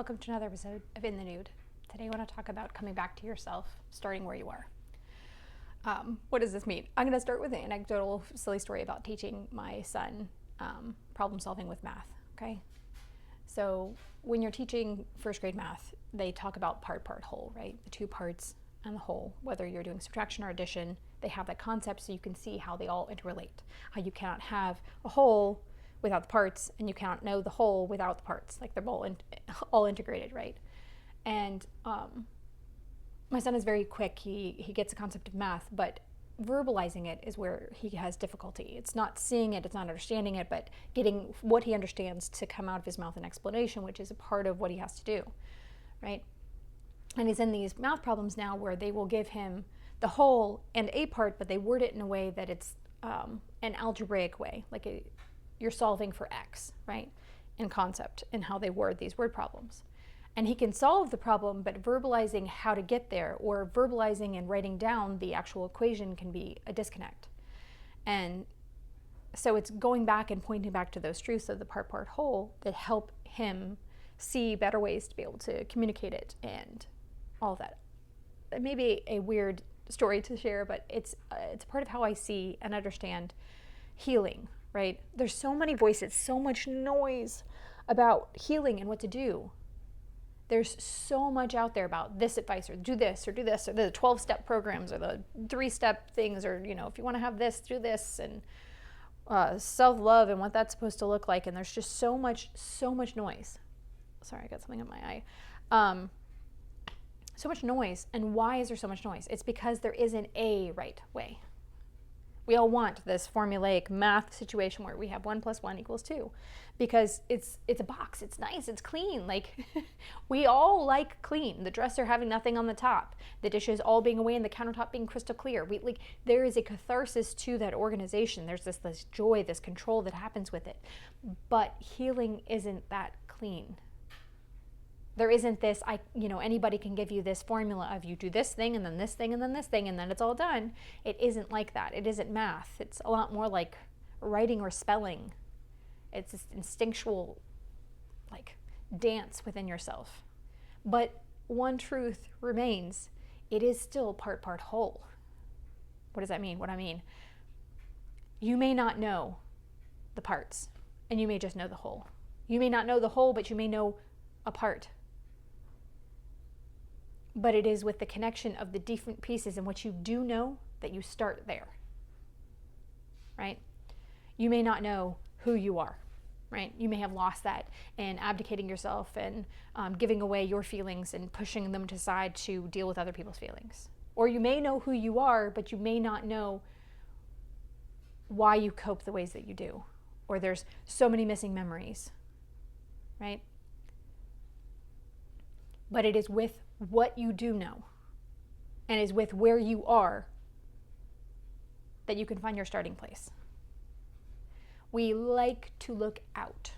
Welcome to another episode of In the Nude. Today I want to talk about coming back to yourself, starting where you are. What does this mean? I'm going to start with an anecdotal silly story about teaching my son problem solving with math, okay? So when you're teaching first grade math, they talk about part, whole, right? The two parts and the whole. Whether you're doing subtraction or addition, they have that concept so you can see how they all interrelate. How you cannot have a whole without the parts, and you cannot know the whole without the parts. Like they're all integrated, right? And my son is very quick. He gets the concept of math, but verbalizing it is where he has difficulty. It's not seeing it, it's not understanding it, but getting what he understands to come out of his mouth in explanation, which is a part of what he has to do, right? And he's in these math problems now where they will give him the whole and a part, but they word it in a way that it's an algebraic way, like you're solving for X, right? In concept, and how they word these word problems. And he can solve the problem, but verbalizing how to get there or verbalizing and writing down the actual equation can be a disconnect. And so it's going back and pointing back to those truths of the part, whole that help him see better ways to be able to communicate it and all of that. It may be a weird story to share, but it's part of how I see and understand healing, right? There's so many voices, so much noise about healing and what to do. There's so much out there about this advice, or do this, or the 12-step programs, or the 3-step things, or, if you want to have this, do this, and self-love and what that's supposed to look like. And there's just so much noise. Sorry, I got something in my eye. So much noise. And why is there so much noise? It's because there isn't a right way. We all want this formulaic math situation where we have 1 + 1 = 2, because it's a box, it's nice, it's clean. Like we all like clean. The dresser having nothing on the top, the dishes all being away, and the countertop being crystal clear. There is a catharsis to that organization. There's this joy, this control that happens with it. But healing isn't that clean. There isn't this, anybody can give you this formula of you do this thing and then this thing and then this thing and then it's all done. It isn't like that. It isn't math. It's a lot more like writing or spelling. It's this instinctual, dance within yourself. But one truth remains. It is still part, whole. What does that mean? What I mean, you may not know the parts and you may just know the whole. You may not know the whole, but you may know a part. But it is with the connection of the different pieces in which you do know that you start there, right? You may not know who you are, right? You may have lost that in abdicating yourself and giving away your feelings and pushing them to the side to deal with other people's feelings. Or you may know who you are, but you may not know why you cope the ways that you do. Or there's so many missing memories, right? But it is with what you do know and is with where you are that you can find your starting place. We like to look out.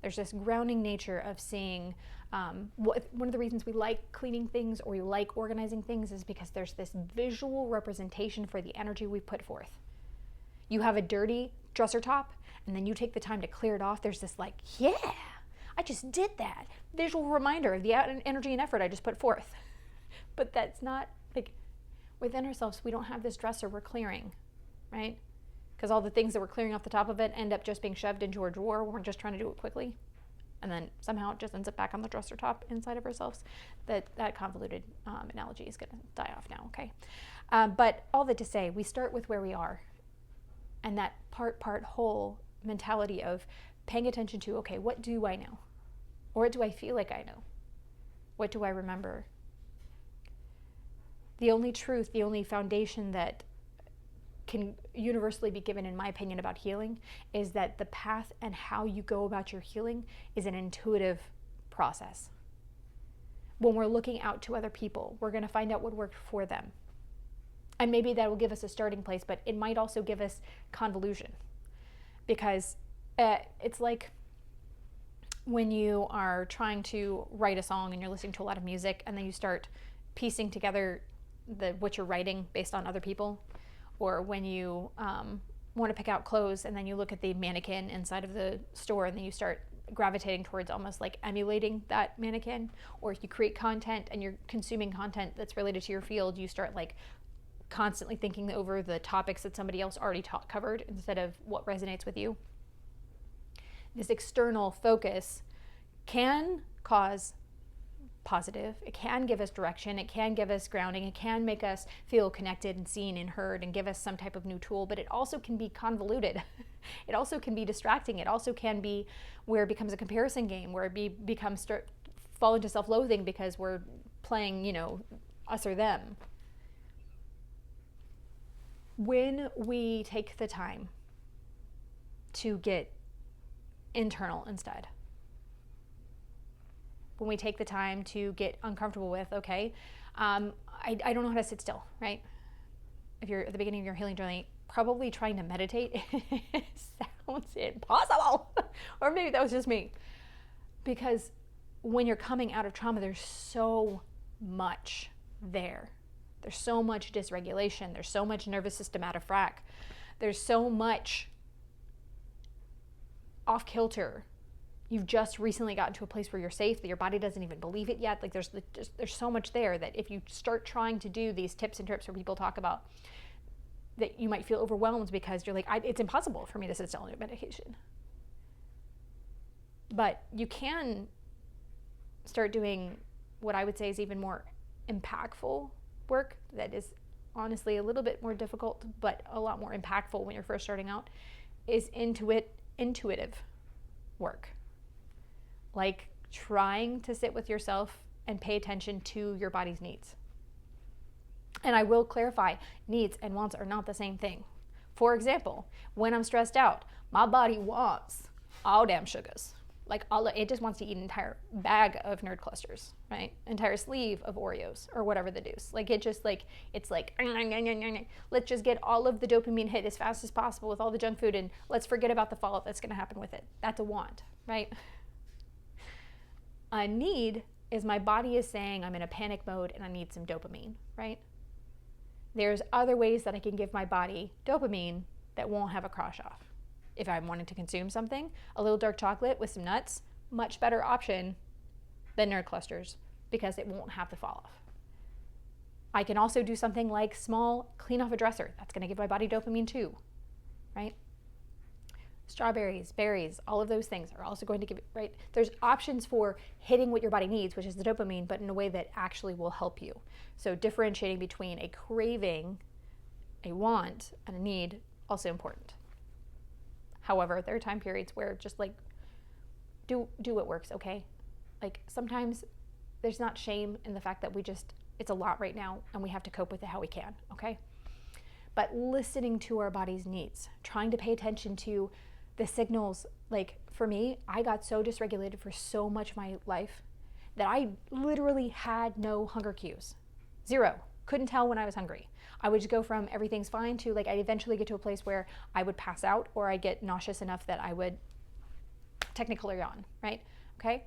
There's this grounding nature of seeing, one of the reasons we like cleaning things or we like organizing things is because there's this visual representation for the energy we put forth. You have a dirty dresser top and then you take the time to clear it off. There's this yeah, I just did that. Visual reminder of the energy and effort I just put forth. But that's not, within ourselves, we don't have this dresser we're clearing, right? Because all the things that we're clearing off the top of it end up just being shoved into our drawer. We're just trying to do it quickly. And then somehow it just ends up back on the dresser top inside of ourselves. That convoluted analogy is going to die off now, okay? But all that to say, we start with where we are. And that part, whole mentality of paying attention to, okay, what do I know? Or what do I feel like I know? What do I remember? The only truth, the only foundation that can universally be given, in my opinion, about healing is that the path and how you go about your healing is an intuitive process. When we're looking out to other people, we're going to find out what worked for them. And maybe that will give us a starting place, but it might also give us convolution. Because it's like when you are trying to write a song and you're listening to a lot of music and then you start piecing together what you're writing based on other people, or when you want to pick out clothes and then you look at the mannequin inside of the store and then you start gravitating towards almost like emulating that mannequin. Or if you create content and you're consuming content that's related to your field, you start like constantly thinking over the topics that somebody else already covered instead of what resonates with you. This external focus can cause positive. It can give us direction. It can give us grounding. It can make us feel connected and seen and heard and give us some type of new tool, but it also can be convoluted. It also can be distracting. It also can be where it becomes a comparison game, where it becomes fall into self-loathing because we're playing, you know, us or them. When we take the time to get internal instead, when we take the time to get uncomfortable with, okay, I don't know how to sit still, right? If you're at the beginning of your healing journey, probably trying to meditate sounds impossible. Or maybe that was just me. Because when you're coming out of trauma, there's so much there. There's so much dysregulation. There's so much nervous system out of frac. There's so much off kilter. You've just recently gotten to a place where you're safe, that your body doesn't even believe it yet. Like there's so much there that if you start trying to do these tips and trips where people talk about, that you might feel overwhelmed because you're like, it's impossible for me to sit still and do meditation. But you can start doing what I would say is even more impactful work that is honestly a little bit more difficult, but a lot more impactful when you're first starting out, is intuitive work. Like trying to sit with yourself and pay attention to your body's needs. And I will clarify, needs and wants are not the same thing. For example, when I'm stressed out, my body wants all damn sugars. Like it just wants to eat an entire bag of nerd clusters, right? Entire sleeve of Oreos or whatever the deuce. Like it's like, let's just get all of the dopamine hit as fast as possible with all the junk food and let's forget about the fallout that's going to happen with it. That's a want, right? A need is my body is saying I'm in a panic mode and I need some dopamine, right? There's other ways that I can give my body dopamine that won't have a crash off. If I'm wanting to consume something, a little dark chocolate with some nuts, much better option than nerd clusters because it won't have the fall off. I can also do something like small clean off a dresser. That's going to give my body dopamine too, right? Strawberries, berries, all of those things are also going to give it, right? There's options for hitting what your body needs, which is the dopamine, but in a way that actually will help you. So differentiating between a craving, a want, and a need, also important. However, there are time periods where just like, do what works, okay? Like sometimes there's not shame in the fact that it's a lot right now and we have to cope with it how we can, okay? But listening to our body's needs, trying to pay attention to the signals. Like for me, I got so dysregulated for so much of my life that I literally had no hunger cues. Zero. Couldn't tell when I was hungry. I would just go from everything's fine to like I'd eventually get to a place where I would pass out or I'd get nauseous enough that I would technically yawn, right? Okay?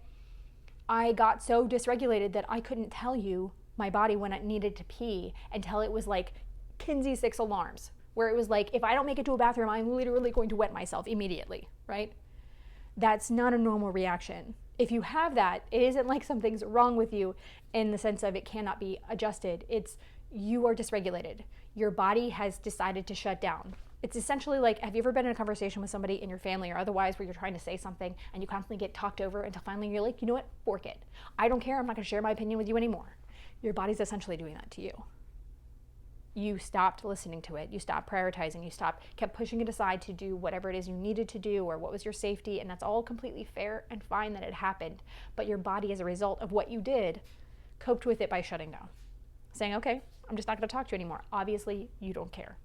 I got so dysregulated that I couldn't tell you my body when it needed to pee until it was like Kinsey 6 alarms, where it was like, if I don't make it to a bathroom, I'm literally going to wet myself immediately, right? That's not a normal reaction. If you have that, it isn't like something's wrong with you in the sense of it cannot be adjusted. It's you are dysregulated. Your body has decided to shut down. It's essentially like, have you ever been in a conversation with somebody in your family or otherwise where you're trying to say something and you constantly get talked over until finally you're like, you know what, fork it. I don't care, I'm not gonna share my opinion with you anymore. Your body's essentially doing that to you. You stopped listening to it, you stopped prioritizing, you kept pushing it aside to do whatever it is you needed to do or what was your safety, and that's all completely fair and fine that it happened. But your body, as a result of what you did, coped with it by shutting down. Saying, okay, I'm just not gonna talk to you anymore. Obviously, you don't care.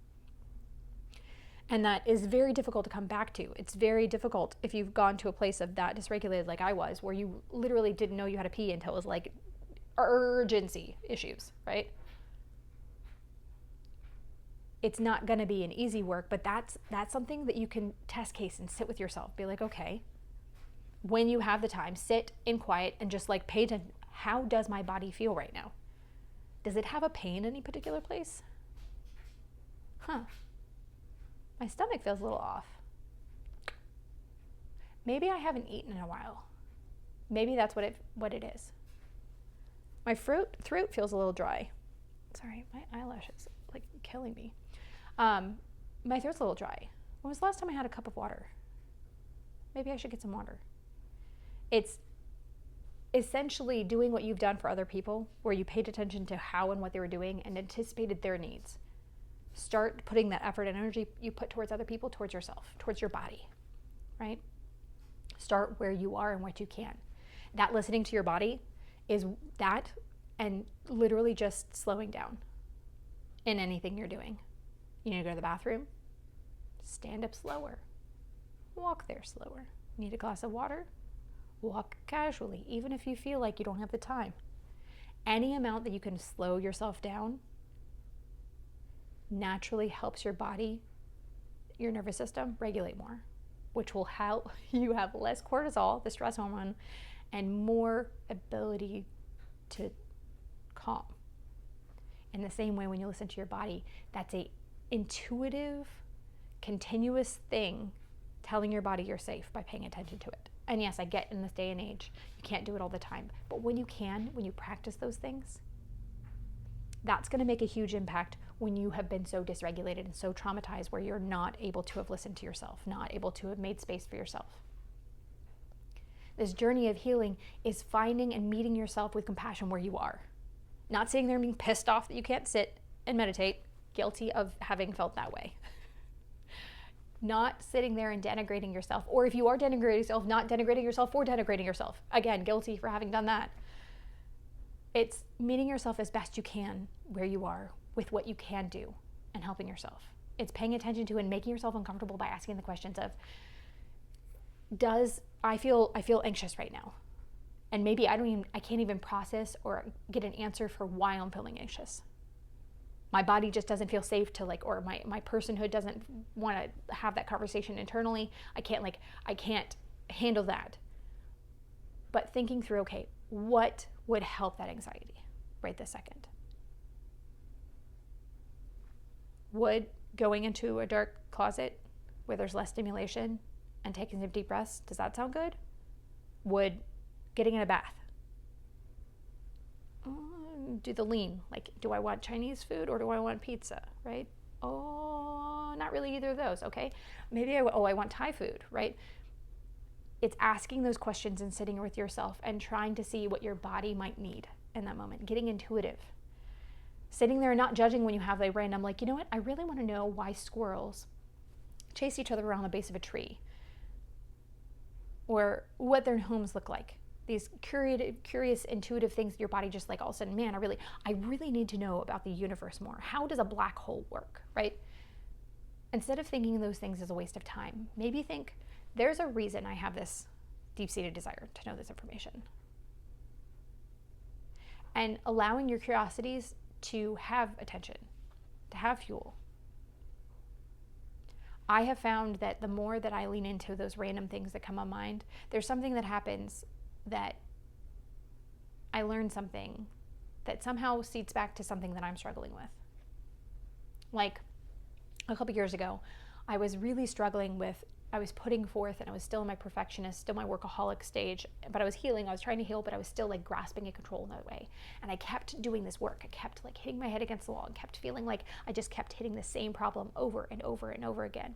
And that is very difficult to come back to. It's very difficult if you've gone to a place of that dysregulated like I was, where you literally didn't know you had to pee until it was like urgency issues, right? It's not going to be an easy work, but that's something that you can test case and sit with yourself. Be like, okay, when you have the time, sit in quiet and just like pay attention. How does my body feel right now? Does it have a pain in any particular place? My stomach feels a little off. Maybe I haven't eaten in a while. Maybe that's what it is. My throat feels a little dry. Sorry, my eyelashes like killing me. My throat's a little dry. When was the last time I had a cup of water? Maybe I should get some water. It's essentially doing what you've done for other people, where you paid attention to how and what they were doing and anticipated their needs. Start putting that effort and energy you put towards other people, towards yourself, towards your body, right? Start where you are and what you can. That listening to your body is that, and literally just slowing down in anything you're doing. You need to go to the bathroom, stand up slower, walk there slower. Need a glass of water? Walk casually, even if you feel like you don't have the time. Any amount that you can slow yourself down naturally helps your body, your nervous system, regulate more, which will help you have less cortisol, the stress hormone, and more ability to calm. In the same way, when you listen to your body, that's a intuitive, continuous thing telling your body you're safe by paying attention to it. And yes, I get in this day and age, you can't do it all the time. But when you can, when you practice those things, that's going to make a huge impact when you have been so dysregulated and so traumatized where you're not able to have listened to yourself, not able to have made space for yourself. This journey of healing is finding and meeting yourself with compassion where you are. Not sitting there and being pissed off that you can't sit and meditate, guilty of having felt that way. Not sitting there and denigrating yourself, or if you are denigrating yourself, not denigrating yourself for denigrating yourself. Again, guilty for having done that. It's meeting yourself as best you can where you are with what you can do and helping yourself. It's paying attention to and making yourself uncomfortable by asking the questions of, I feel anxious right now. And maybe I can't even process or get an answer for why I'm feeling anxious. My body just doesn't feel safe to or my personhood doesn't want to have that conversation internally. I can't handle that. But thinking through, okay, what would help that anxiety right this second? Would going into a dark closet where there's less stimulation and taking some deep breaths, does that sound good? Would getting in a bath? Do the lean, do I want Chinese food or do I want pizza, right? Oh, not really either of those, okay? Maybe I want Thai food, right? It's asking those questions and sitting with yourself and trying to see what your body might need in that moment, getting intuitive. Sitting there and not judging when you have a random, you know what? I really want to know why squirrels chase each other around the base of a tree, or what their homes look like. These curious, intuitive things that your body just all of a sudden, man, I really need to know about the universe more. How does a black hole work, right? Instead of thinking those things as a waste of time, maybe think, there's a reason I have this deep-seated desire to know this information. And allowing your curiosities to have attention, to have fuel. I have found that the more that I lean into those random things that come on mind, there's something that happens that I learn something that somehow seeds back to something that I'm struggling with. A couple years ago, I was really struggling with, I was putting forth and I was still in my perfectionist, still my workaholic stage, but I was healing. I was trying to heal, but I was still grasping at control in that way. And I kept doing this work. I kept hitting my head against the wall and kept feeling like I just kept hitting the same problem over and over and over again.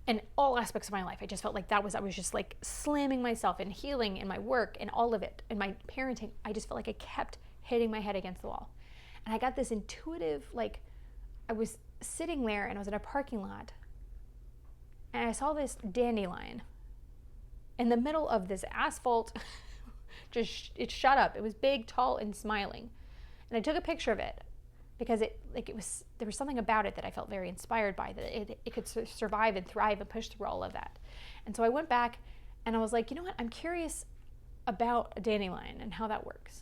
In all aspects of my life, I just felt I was just slamming myself and healing in my work and all of it. And my parenting, I just felt like I kept hitting my head against the wall. And I got this intuitive, I was sitting there and I was in a parking lot and I saw this dandelion in the middle of this asphalt. It shut up. It was big, tall, and smiling. And I took a picture of it because there was something about it that I felt very inspired by, that it could survive and thrive and push through all of that. And so I went back and I was like, you know what? I'm curious about a dandelion and how that works.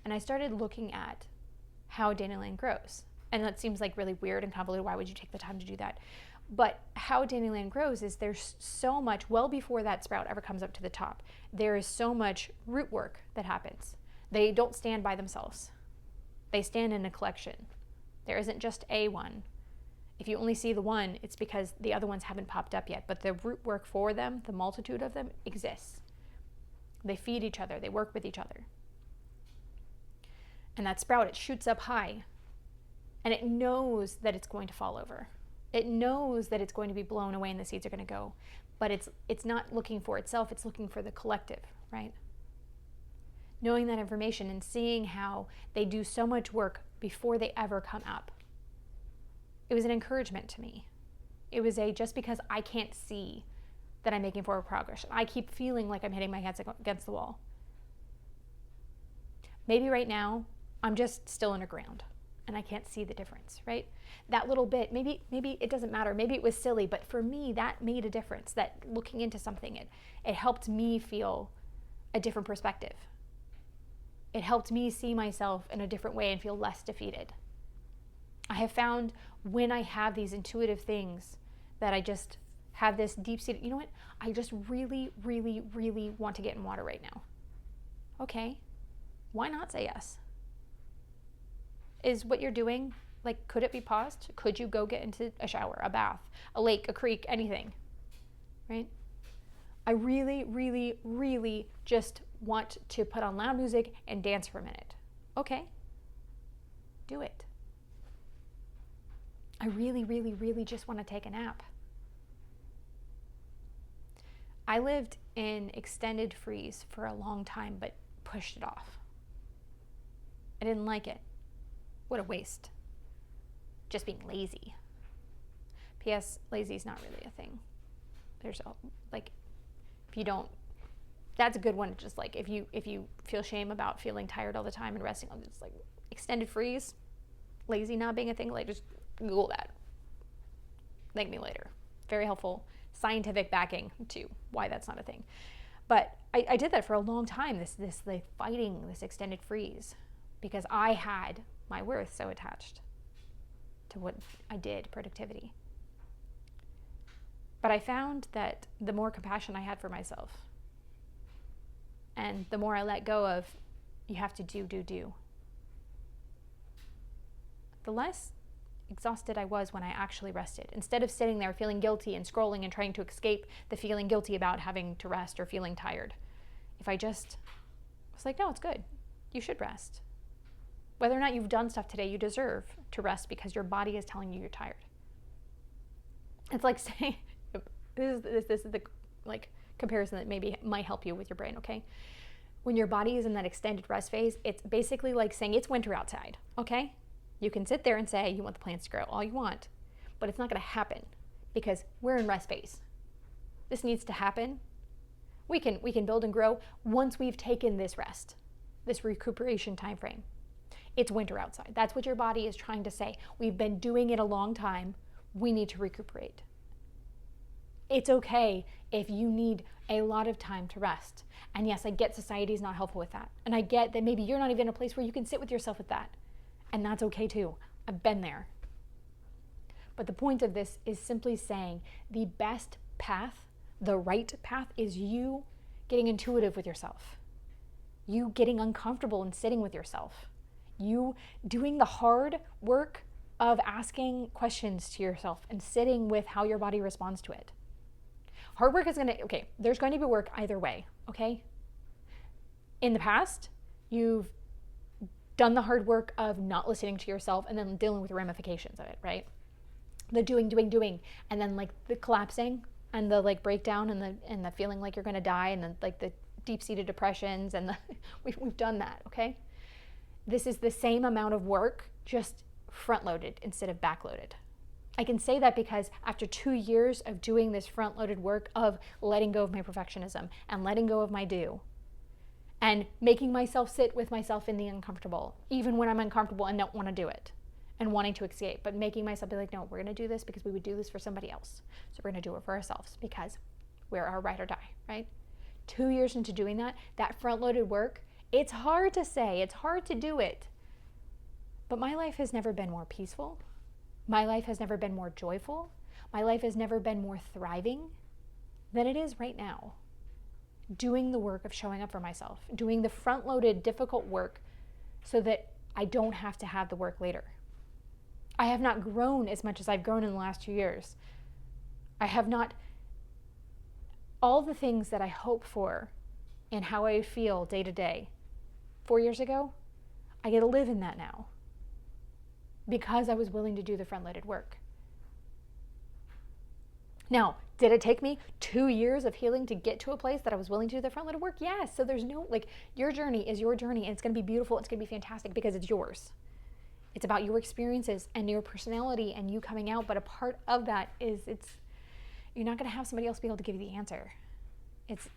And I started looking at how a dandelion grows. And that seems really weird and convoluted. Why would you take the time to do that? But how a dandelion grows is there's so much, well before that sprout ever comes up to the top, there is so much root work that happens. They don't stand by themselves. They stand in a collection. There isn't just a one. If you only see the one, it's because the other ones haven't popped up yet. But the root work for them, the multitude of them, exists. They feed each other. They work with each other. And that sprout, it shoots up high. And it knows that it's going to fall over. It knows that it's going to be blown away and the seeds are going to go. But it's not looking for itself. It's looking for the collective, right? Knowing that information and seeing how they do so much work before they ever come up. It was an encouragement to me. It was just because I can't see that I'm making forward progress. I keep feeling like I'm hitting my head against the wall. Maybe right now, I'm just still underground and I can't see the difference, right? That little bit, maybe it doesn't matter. Maybe it was silly, but for me, that made a difference. That looking into something, it helped me feel a different perspective. It helped me see myself in a different way and feel less defeated. I have found when I have these intuitive things that I just have this deep-seated, you know what? I just really, really, really want to get in water right now. Okay, why not say yes? Is what you're doing, like, could it be paused? Could you go get into a shower, a bath, a lake, a creek, anything, right? I really, really, really just want to put on loud music and dance for a minute. Okay, do it. I really, really, really just want to take a nap. I lived in extended freeze for a long time, but pushed it off. I didn't like it. What a waste. Just being lazy. P.S. Lazy is not really a thing. There's if you don't, that's a good one. Just like if you feel shame about feeling tired all the time and resting, it's like extended freeze, lazy not being a thing. Like, just Google that. Thank me later. Very helpful scientific backing to why that's not a thing. But I did that for a long time. This like fighting this extended freeze because I had my worth so attached to what I did, productivity. But I found that the more compassion I had for myself and the more I let go of, you have to do, the less exhausted I was when I actually rested. Instead of sitting there feeling guilty and scrolling and trying to escape the feeling guilty about having to rest or feeling tired. If I just was like, no, it's good. You should rest. Whether or not you've done stuff today, you deserve to rest because your body is telling you you're tired. It's like saying, this is the like comparison that maybe might help you with your brain, okay? When your body is in that extended rest phase, it's basically like saying it's winter outside, okay? You can sit there and say you want the plants to grow all you want, but it's not going to happen because we're in rest phase. This needs to happen. We can build and grow once we've taken this rest, this recuperation time frame. It's winter outside. That's what your body is trying to say. We've been doing it a long time. We need to recuperate. It's okay if you need a lot of time to rest. And yes, I get society is not helpful with that. And I get that maybe you're not even in a place where you can sit with yourself with that. And that's okay too. I've been there. But the point of this is simply saying the best path, the right path, is you getting intuitive with yourself. You getting uncomfortable and sitting with yourself. You doing the hard work of asking questions to yourself and sitting with how your body responds to it. Hard work is there's going to be work either way, okay? In the past, you've done the hard work of not listening to yourself and then dealing with the ramifications of it, right? The doing, and then like the collapsing and the like breakdown and the feeling like you're gonna die and then like the deep-seated depressions and we've done that, okay? This is the same amount of work, just front-loaded instead of back-loaded. I can say that because after 2 years of doing this front-loaded work of letting go of my perfectionism and letting go of my do, and making myself sit with myself in the uncomfortable, even when I'm uncomfortable and don't want to do it, and wanting to escape, but making myself be like, no, we're going to do this because we would do this for somebody else. So we're going to do it for ourselves because we're our ride or die, right? 2 years into doing that front-loaded work, it's hard to say, it's hard to do it. But my life has never been more peaceful. My life has never been more joyful. My life has never been more thriving than it is right now. Doing the work of showing up for myself, doing the front-loaded, difficult work so that I don't have to have the work later. I have not grown as much as I've grown in the last 2 years. I have not, all the things that I hope for and how I feel day to day 4 years ago, I get to live in that now because I was willing to do the front-loaded work. Now, did it take me 2 years of healing to get to a place that I was willing to do the front-loaded work? Yes. So there's no, like, your journey is your journey, and it's going to be beautiful. It's going to be fantastic because it's yours. It's about your experiences and your personality and you coming out. But a part of that is you're not going to have somebody else be able to give you the answer. It's,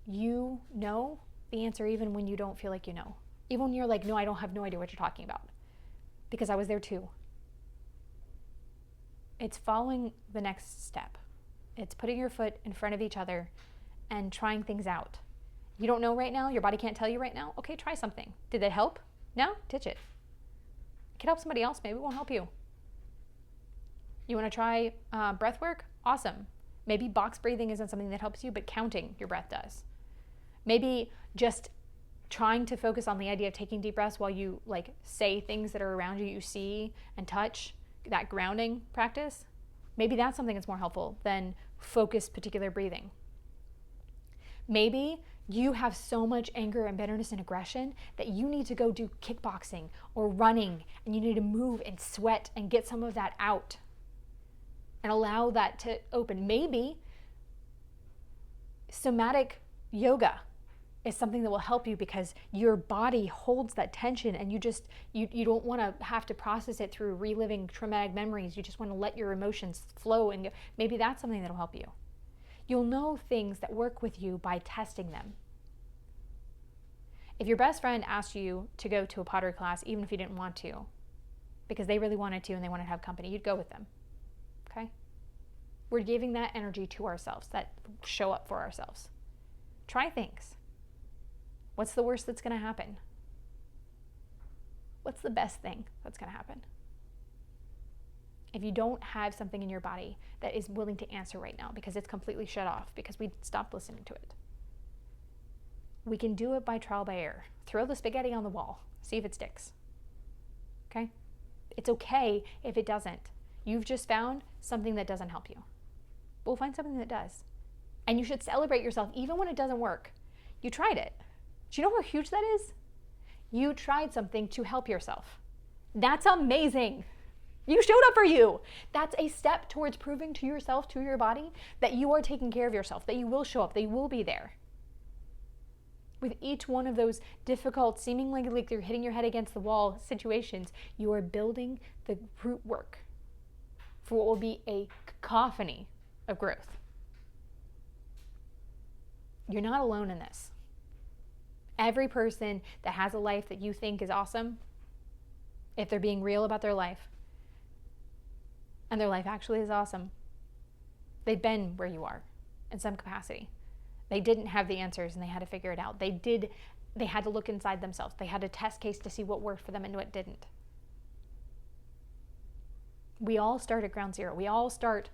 you know the answer even when you don't feel like you know. Even when you're like, no, I don't have no idea what you're talking about. Because I was there too. It's following the next step. It's putting your foot in front of each other and trying things out. You don't know right now, your body can't tell you right now, okay, try something. Did it help? No? Ditch it. It could help somebody else, maybe it won't help you. You want to try breath work? Awesome. Maybe box breathing isn't something that helps you, but counting your breath does. Maybe just trying to focus on the idea of taking deep breaths while you like say things that are around you, you see and touch, that grounding practice. Maybe that's something that's more helpful than focused particular breathing. Maybe you have so much anger and bitterness and aggression that you need to go do kickboxing or running, and you need to move and sweat and get some of that out and allow that to open. Maybe somatic yoga is something that will help you because your body holds that tension, and you don't want to have to process it through reliving traumatic memories. You just want to let your emotions flow, and maybe that's something that'll help you. You'll know things that work with you by testing them. If your best friend asked you to go to a pottery class, even if you didn't want to, because they really wanted to and they wanted to have company, you'd go with them. Okay? We're giving that energy to ourselves, that show up for ourselves. Try things. What's the worst that's going to happen? What's the best thing that's going to happen? If you don't have something in your body that is willing to answer right now because it's completely shut off, because we stopped listening to it, we can do it by trial by error. Throw the spaghetti on the wall. See if it sticks. Okay? It's okay if it doesn't. You've just found something that doesn't help you. We'll find something that does. And you should celebrate yourself even when it doesn't work. You tried it. Do you know how huge that is? You tried something to help yourself. That's amazing. You showed up for you. That's a step towards proving to yourself, to your body, that you are taking care of yourself, that you will show up, that you will be there. With each one of those difficult, seemingly like you're hitting your head against the wall situations, you are building the root work for what will be a cacophony of growth. You're not alone in this. Every person that has a life that you think is awesome, if they're being real about their life, and their life actually is awesome, they've been where you are in some capacity. They didn't have the answers and they had to figure it out. They had to look inside themselves. They had a test case to see what worked for them and what didn't. We all start at ground zero. We all start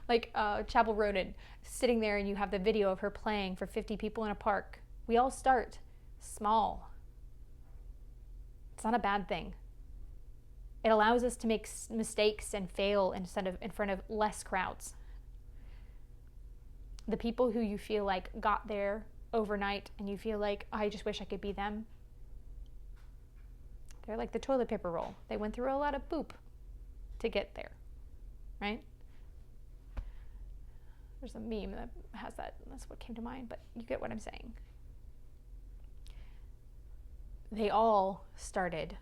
like Chapel Roden, sitting there and you have the video of her playing for 50 people in a park. We all start small. It's not a bad thing. It allows us to make mistakes and fail in front of less crowds. The people who you feel like got there overnight and you feel like, oh, I just wish I could be them. They're like the toilet paper roll. They went through a lot of poop to get there, right? There's a meme that has that. That's what came to mind, but you get what I'm saying. They all started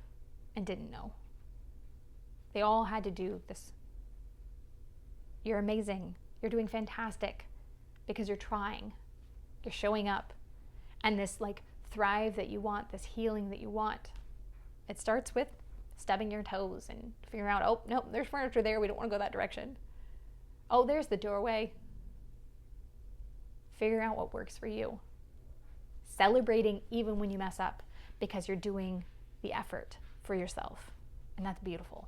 and didn't know. They all had to do this. You're amazing. You're doing fantastic because you're trying. You're showing up. And this like thrive that you want, this healing that you want, it starts with stubbing your toes and figuring out, oh, no, there's furniture there. We don't want to go that direction. Oh, there's the doorway. Figure out what works for you. Celebrating even when you mess up because you're doing the effort for yourself. And that's beautiful.